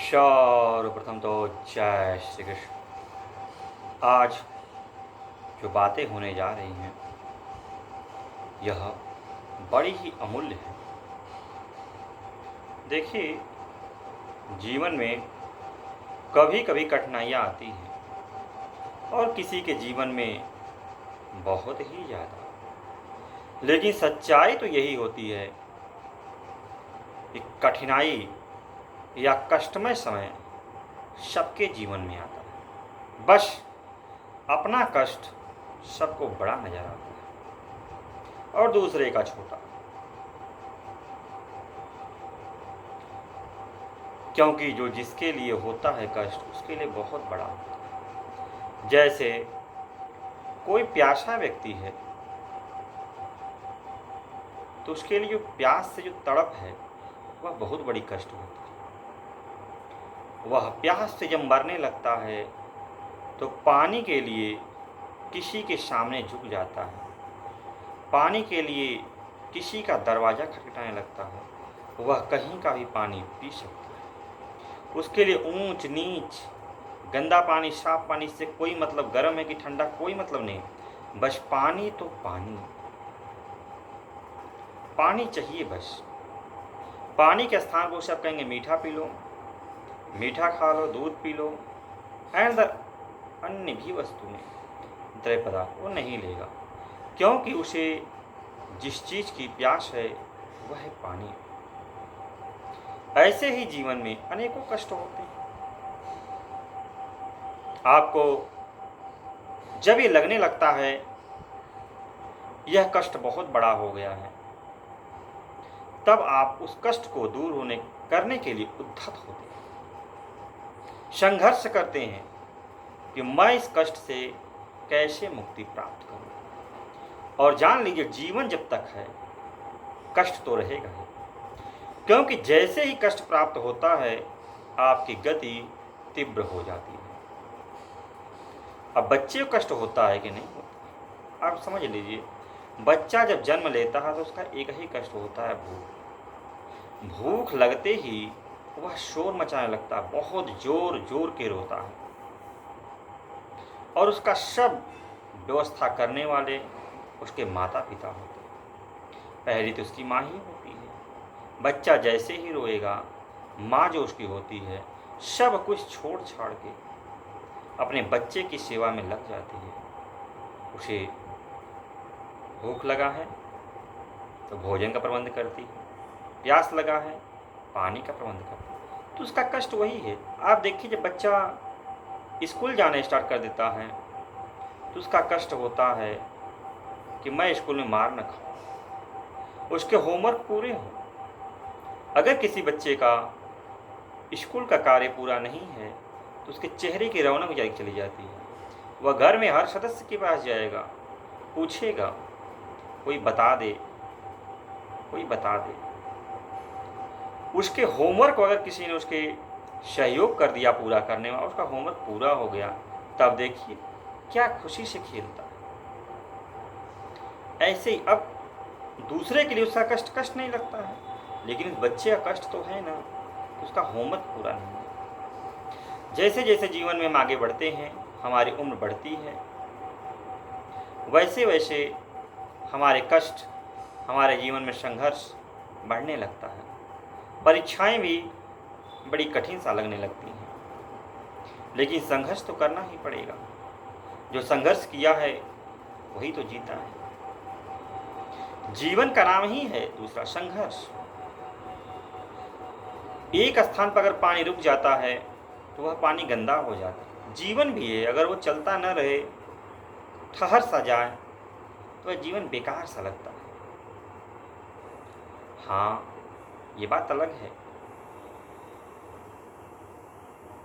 सर्वप्रथम तो जय श्री कृष्ण। आज जो बातें होने जा रही हैं यह बड़ी ही अमूल्य है। देखिए, जीवन में कभी कभी कठिनाइयाँ आती हैं और किसी के जीवन में बहुत ही ज़्यादा। लेकिन सच्चाई तो यही होती है कि कठिनाई या कष्टमय समय सबके जीवन में आता है। बस अपना कष्ट सबको बड़ा नजर आता है और दूसरे का छोटा, क्योंकि जो जिसके लिए होता है कष्ट उसके लिए बहुत बड़ा होता है। जैसे कोई प्यासा व्यक्ति है तो उसके लिए जो प्यास से जो तड़प है वह बहुत बड़ी कष्ट होती है। वह प्यास से जब मरने लगता है तो पानी के लिए किसी के सामने झुक जाता है, पानी के लिए किसी का दरवाज़ा खटखटाने लगता है। वह कहीं का भी पानी पी सकता है। उसके लिए ऊंच नीच, गंदा पानी, साफ पानी से कोई मतलब, गर्म है कि ठंडा कोई मतलब नहीं, बस पानी तो पानी, पानी चाहिए बस। पानी के स्थान पर उसे आप कहेंगे मीठा पी लो, मीठा खा लो, दूध पी लो, एंड अन्य भी वस्तुएं, द्रव्य पदार्थ वो नहीं लेगा, क्योंकि उसे जिस चीज़ की प्यास है वह है पानी। ऐसे ही जीवन में अनेकों कष्ट होते हैं। आपको जब ये लगने लगता है यह कष्ट बहुत बड़ा हो गया है, तब आप उस कष्ट को दूर होने करने के लिए उद्धत होते हैं, संघर्ष करते हैं कि मैं इस कष्ट से कैसे मुक्ति प्राप्त करूं। और जान लीजिए, जीवन जब तक है कष्ट तो रहेगा ही, क्योंकि जैसे ही कष्ट प्राप्त होता है आपकी गति तीव्र हो जाती है। अब बच्चे को कष्ट होता है कि नहीं होता, आप समझ लीजिए। बच्चा जब जन्म लेता है तो उसका एक ही कष्ट होता है, भूख। भूख लगते ही वह शोर मचाने लगता है, बहुत जोर जोर के रोता है, और उसका सब व्यवस्था करने वाले उसके माता पिता होते हैं। पहली तो उसकी माँ ही होती है। बच्चा जैसे ही रोएगा, माँ जो उसकी होती है सब कुछ छोड़ छाड़ के अपने बच्चे की सेवा में लग जाती है। उसे भूख लगा है तो भोजन का प्रबंध करती है, प्यास लगा है पानी का प्रबंध करती है। तो उसका कष्ट वही है। आप देखिए, जब बच्चा स्कूल जाना स्टार्ट कर देता है तो उसका कष्ट होता है कि मैं स्कूल में मार न खाऊं, उसके होमवर्क पूरे हों। अगर किसी बच्चे का स्कूल का कार्य पूरा नहीं है तो उसके चेहरे की रौनक चली जाती है। वह घर में हर सदस्य के पास जाएगा, पूछेगा, कोई बता दे, कोई बता दे। उसके होमवर्क अगर किसी ने उसके सहयोग कर दिया पूरा करने में, उसका होमवर्क पूरा हो गया, तब देखिए क्या खुशी से खेलता है। ऐसे ही अब दूसरे के लिए उसका कष्ट कष्ट नहीं लगता है, लेकिन इस बच्चे का कष्ट तो है ना, उसका होमवर्क पूरा नहीं है। जैसे जैसे जीवन में हम आगे बढ़ते हैं, हमारी उम्र बढ़ती है, वैसे वैसे हमारे कष्ट, हमारे जीवन में संघर्ष बढ़ने लगता है। परीक्षाएं भी बड़ी कठिन सा लगने लगती हैं, लेकिन संघर्ष तो करना ही पड़ेगा। जो संघर्ष किया है वही तो जीता है। जीवन का नाम ही है दूसरा संघर्ष। एक स्थान पर अगर पानी रुक जाता है तो वह पानी गंदा हो जाता है। जीवन भी है, अगर वो चलता न रहे, ठहर सा जाए, तो वह जीवन बेकार सा लगता है। हाँ, ये बात अलग है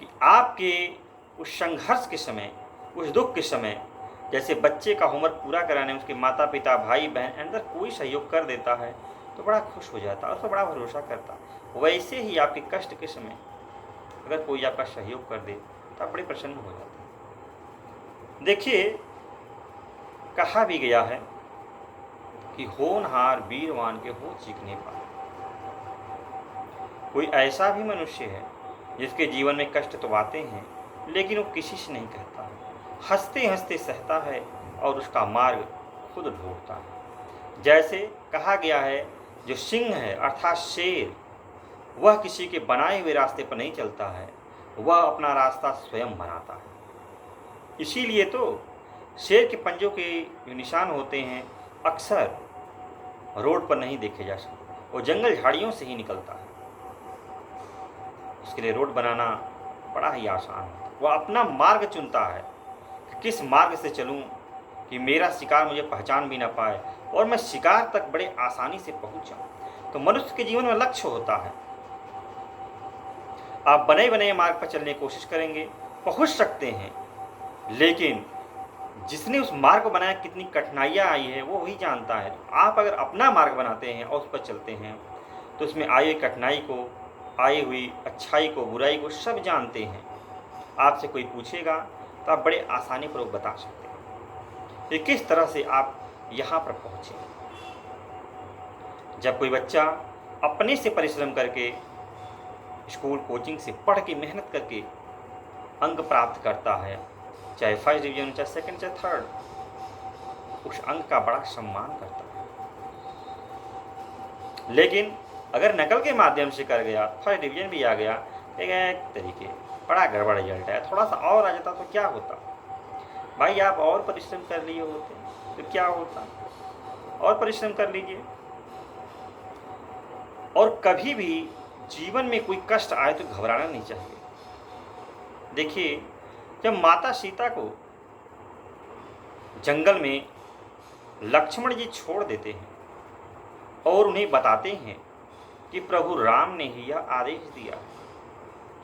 कि आपके उस संघर्ष के समय, उस दुख के समय, जैसे बच्चे का होमवर्क पूरा कराने में उसके माता पिता, भाई बहन, अंदर कोई सहयोग कर देता है तो बड़ा खुश हो जाता है, उस पर बड़ा भरोसा करता है। वैसे ही आपके कष्ट के समय अगर कोई आपका सहयोग कर दे तो आप बड़े प्रसन्न हो जाते हैं। देखिए, कहा भी गया है कि होनहार वीरवान के हो चीखने पाए। कोई ऐसा भी मनुष्य है जिसके जीवन में कष्ट तो आते हैं लेकिन वो किसी से नहीं कहता है, हंसते हंसते सहता है और उसका मार्ग खुद ढूंढता है। जैसे कहा गया है, जो सिंह है अर्थात शेर, वह किसी के बनाए हुए रास्ते पर नहीं चलता है, वह अपना रास्ता स्वयं बनाता है। इसीलिए तो शेर के पंजों के जो निशान होते हैं अक्सर रोड पर नहीं देखे जा सकते, वो जंगल झाड़ियों से ही निकलता है। इसके लिए रोड बनाना बड़ा ही आसान है। वह अपना मार्ग चुनता है कि किस मार्ग से चलूं कि मेरा शिकार मुझे पहचान भी ना पाए और मैं शिकार तक बड़े आसानी से पहुंच जाऊं। तो मनुष्य के जीवन में लक्ष्य होता है। आप बने बने मार्ग पर चलने की कोशिश करेंगे, पहुंच सकते हैं, लेकिन जिसने उस मार्ग को बनाया कितनी कठिनाइयाँ आई है वो वही जानता है। आप अगर अपना मार्ग बनाते हैं और उस पर चलते हैं तो उसमें आई हुई कठिनाई को, आई हुई अच्छाई को, बुराई को सब जानते हैं। आपसे कोई पूछेगा तो आप बड़े आसानी पूर्वक बता सकते हैं कि किस तरह से आप यहाँ पर पहुँचे। जब कोई बच्चा अपने से परिश्रम करके स्कूल कोचिंग से पढ़ के मेहनत करके अंक प्राप्त करता है, चाहे फर्स्ट डिवीजन, चाहे सेकंड, चाहे थर्ड, उस अंक का बड़ा सम्मान करता है। लेकिन अगर नकल के माध्यम से कर गया, फर्स्ट डिवीजन भी आ गया, एक तरीके बड़ा गड़बड़ रिजल्ट है, थोड़ा सा और आ जाता तो क्या होता। भाई आप और परिश्रम कर लिए होते तो क्या होता, और परिश्रम कर लीजिए। और कभी भी जीवन में कोई कष्ट आए तो घबराना नहीं चाहिए। देखिए, जब माता सीता को जंगल में लक्ष्मण जी छोड़ देते हैं और उन्हें बताते हैं कि प्रभु राम ने ही यह आदेश दिया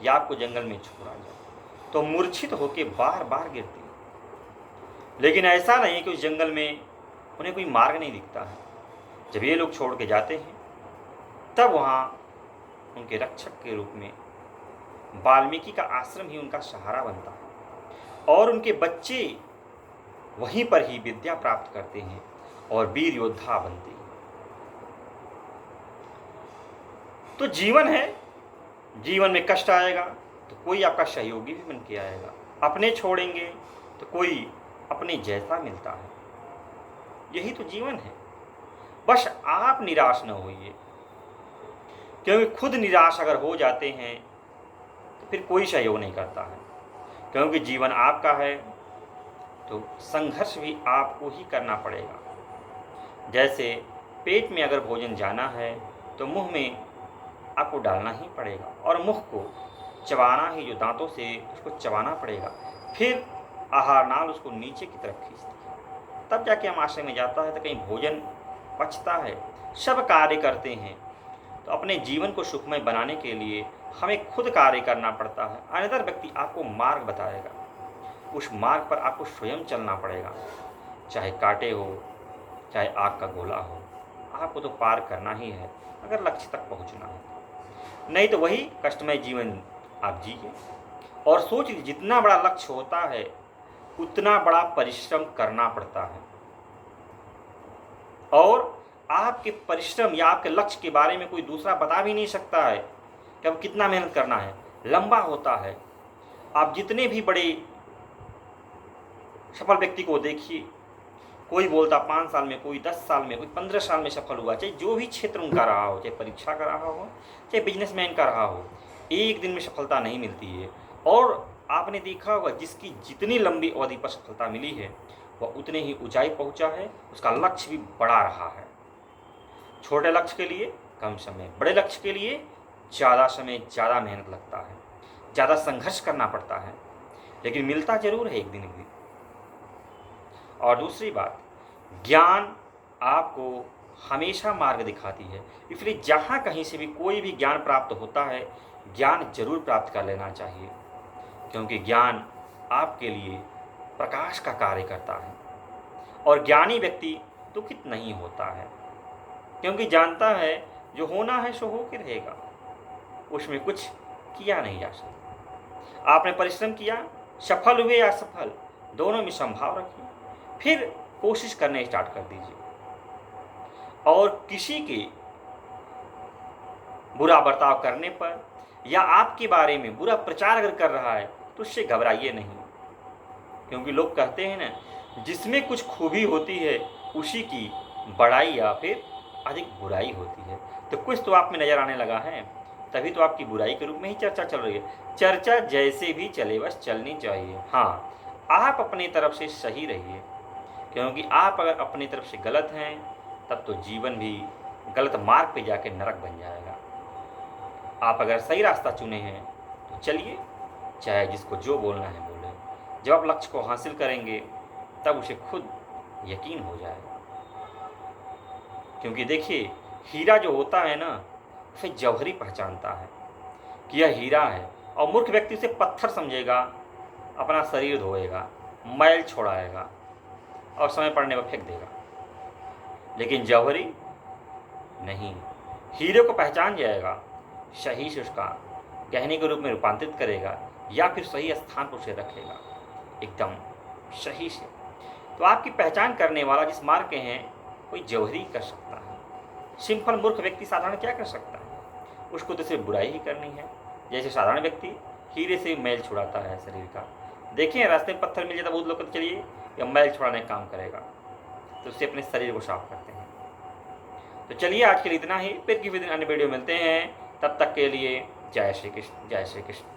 कि आपको जंगल में छोड़ा जाए, तो मूर्छित होकर बार बार गिरते हैं। लेकिन ऐसा नहीं कि उस जंगल में उन्हें कोई मार्ग नहीं दिखता है। जब ये लोग छोड़ के जाते हैं तब वहाँ उनके रक्षक के रूप में वाल्मीकि का आश्रम ही उनका सहारा बनता है और उनके बच्चे वहीं पर ही विद्या प्राप्त करते हैं और वीर योद्धा बनते हैं। तो जीवन है, जीवन में कष्ट आएगा तो कोई आपका सहयोगी भी बन के आएगा, अपने छोड़ेंगे तो कोई अपने जैसा मिलता है। यही तो जीवन है। बस आप निराश न होइए, क्योंकि खुद निराश अगर हो जाते हैं तो फिर कोई सहयोग नहीं करता है। क्योंकि जीवन आपका है तो संघर्ष भी आपको ही करना पड़ेगा। जैसे पेट में अगर भोजन जाना है तो मुंह में आपको डालना ही पड़ेगा और मुख को चबाना ही, जो दांतों से उसको चबाना पड़ेगा। फिर आहार नाल उसको नीचे की तरफ खींचती है, तब जाके हम आश्रम में जाता है तो कहीं भोजन पचता है। सब कार्य करते हैं तो अपने जीवन को सुखमय बनाने के लिए हमें खुद कार्य करना पड़ता है। अनदर व्यक्ति आपको मार्ग बताएगा, उस मार्ग पर आपको स्वयं चलना पड़ेगा। चाहे कांटे हो, चाहे आग का गोला हो, आपको तो पार करना ही है अगर लक्ष्य तक पहुंचना है। नहीं तो वही कष्टमय जीवन आप जिए। और सोच लीजिए, जितना बड़ा लक्ष्य होता है उतना बड़ा परिश्रम करना पड़ता है। और आपके परिश्रम या आपके लक्ष्य के बारे में कोई दूसरा बता भी नहीं सकता है कि अब कितना मेहनत करना है। लंबा होता है। आप जितने भी बड़े सफल व्यक्ति को देखिए, कोई बोलता 5 साल में, कोई 10 साल में, कोई 15 साल में सफल हुआ। चाहे जो भी क्षेत्र उनका रहा हो, चाहे परीक्षा का रहा हो, चाहे बिजनेसमैन का रहा हो, एक दिन में सफलता नहीं मिलती है। और आपने देखा होगा, जिसकी जितनी लंबी अवधि पर सफलता मिली है वह उतने ही ऊंचाई पहुंचा है, उसका लक्ष्य भी बड़ा रहा है। छोटे लक्ष्य के लिए कम समय, बड़े लक्ष्य के लिए ज़्यादा समय, ज़्यादा मेहनत लगता है, ज़्यादा संघर्ष करना पड़ता है, लेकिन मिलता जरूर है एक दिन भी। और दूसरी बात, ज्ञान आपको हमेशा मार्ग दिखाती है। इसलिए जहाँ कहीं से भी कोई भी ज्ञान प्राप्त होता है, ज्ञान जरूर प्राप्त कर लेना चाहिए, क्योंकि ज्ञान आपके लिए प्रकाश का कार्य करता है। और ज्ञानी व्यक्ति दुखित नहीं होता है, क्योंकि जानता है जो होना है सो हो के रहेगा, उसमें कुछ किया नहीं जा सकता। आपने परिश्रम किया, सफल हुए या असफल, दोनों में संभाव रखिए, फिर कोशिश करने स्टार्ट कर दीजिए। और किसी के बुरा बर्ताव करने पर या आपके बारे में बुरा प्रचार अगर कर रहा है तो उससे घबराइए नहीं, क्योंकि लोग कहते हैं ना, जिसमें कुछ खूबी होती है उसी की बड़ाई या फिर अधिक बुराई होती है। तो कुछ तो आप में नज़र आने लगा है, तभी तो आपकी बुराई के रूप में ही चर्चा चल रही है। चर्चा जैसे भी चले बस चलनी चाहिए। हाँ, आप अपनी तरफ से सही रहिए, क्योंकि आप अगर अपनी तरफ से गलत हैं तब तो जीवन भी गलत मार्ग पे जाके नरक बन जाएगा। आप अगर सही रास्ता चुने हैं तो चलिए, चाहे जिसको जो बोलना है बोले। जब आप लक्ष्य को हासिल करेंगे तब उसे खुद यकीन हो जाएगा। क्योंकि देखिए, हीरा जो होता है ना, उसे जौहरी पहचानता है कि यह हीरा है, और मूर्ख व्यक्ति उसे पत्थर समझेगा, अपना शरीर धोएगा, मैल छोड़ाएगा और समय पड़ने पर फेंक देगा। लेकिन जौहरी नहीं, हीरे को पहचान जाएगा, सही से उसका गहने के रूप में रूपांतरित करेगा या फिर सही स्थान पर उसे रखेगा एकदम सही से। तो आपकी पहचान करने वाला जिस मार्ग के हैं कोई जौहरी कर सकता है। सिंपल मूर्ख व्यक्ति साधारण क्या कर सकता है? उसको तो सिर्फ बुराई ही करनी है। जैसे साधारण व्यक्ति हीरे से मैल छुड़ाता है शरीर का। देखिए, रास्ते में पत्थर मिल जाता बहुत लोग, चलिए या मैल छुड़ाने का काम करेगा, तो उससे अपने शरीर को साफ करते हैं। तो चलिए, आज के लिए इतना ही। फिर किसी दिन अन्य वीडियो मिलते हैं, तब तक के लिए जय श्री कृष्ण, जय श्री कृष्ण।